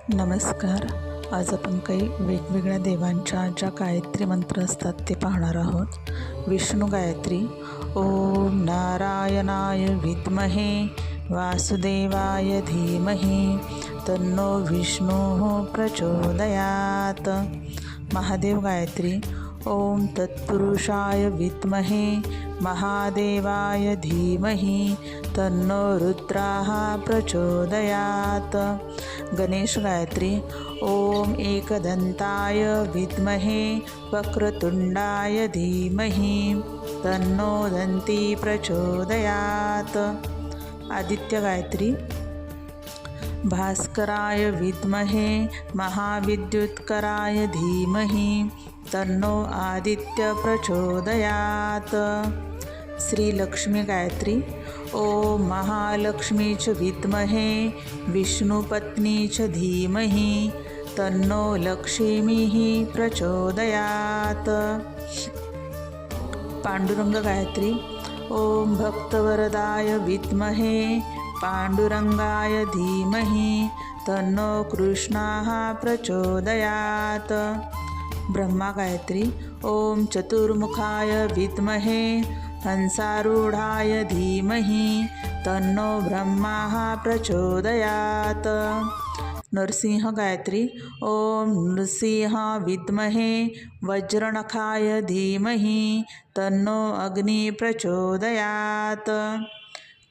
नमस्कार. आज आपण काही वेगवेगळ्या देवांच्या ज्या गायत्री मंत्र असतात ते पाहणार आहोत. विष्णू गायत्री. ओम नारायणाय विद्महे वासुदेवाय धीमहि तन्नो विष्णुः प्रचोदयात्. महादेव गायत्री. ओम तत्पुरुषाय विद्महे महादेवाय धीमहि तन्नो रुद्राः प्रचोदयात्. गणेश गायत्री. ओम एकदंताय विद्महे वक्रतुंडाय धीमहि तन्नो दन्ती प्रचोदयात्. आदित्य गायत्री. भास्कराय विद्महे महाविद्युत्कराय धीमहि तन्नो आदित्य प्रचोदयात्. श्री लक्ष्मी गायत्री. ओम महालक्ष्मी च विद्महे विष्णुपत्नी च धीमहि तन्नो लक्ष्मीः प्रचोदयात्. पांडुरंग गायत्री. ओम भक्तवरदाय विद्महे पांडुरंगाय धीमहि तन्नो कृष्णः प्रचोदयात्. ब्रह्मा गायत्री. ओम चतुर्मुखाय विद्महे हंसारूढाय धीमहि तन्नो ब्रह्माः प्रचोदयात्. नरसिंह गायत्री. ओम नृसिंह विद्महे वज्रनखाय धीमहि तन्नो अग्नि प्रचोदयात्.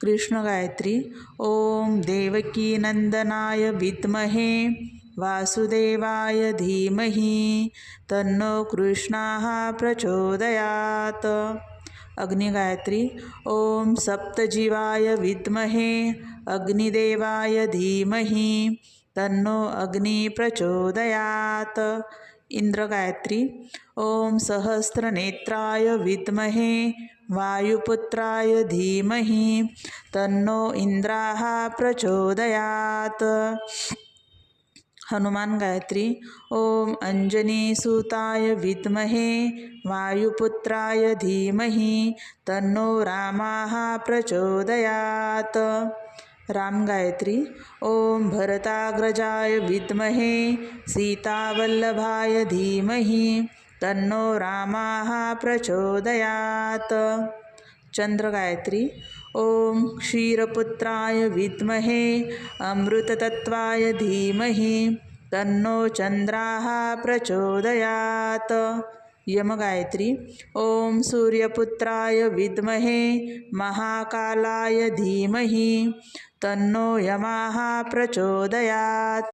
कृष्ण गायत्री. ओम देवकी नंदनाय विद्महे वासुदेवाय धीमहि तन्नो कृष्णः प्रचोदयात्. अग्नि गायत्री. ओम सप्तजीवाय विद्महे अग्निदेवाय धीमहि तन्नो अग्नि प्रचोदयात्. इंद्र गायत्री. ओम सहस्रनेत्राय विद्महे वायुपुत्राय धीमहि तन्नो इंद्राः प्रचोदयात्. हनुमान गायत्री. ओम अंजनीसुताय विद्महे वायुपुत्राय धीमहि तन्नो रामाः प्रचोदयात्. राम गायत्री. ओम भरताग्रजाय विद्महे सीतावल्लभाय धीमहि तन्नो रामाः प्रचोदयात्. चंद्र गायत्री. ओम क्षीरपुत्राय विद्महे अमृततत्त्वाय धीमहि तन्नो चंद्राः प्रचोदयात्. यम गायत्री. ओम सूर्यपुत्राय विद्महे महाकालाय धीमहि तन्नो यमाः प्रचोदयात्.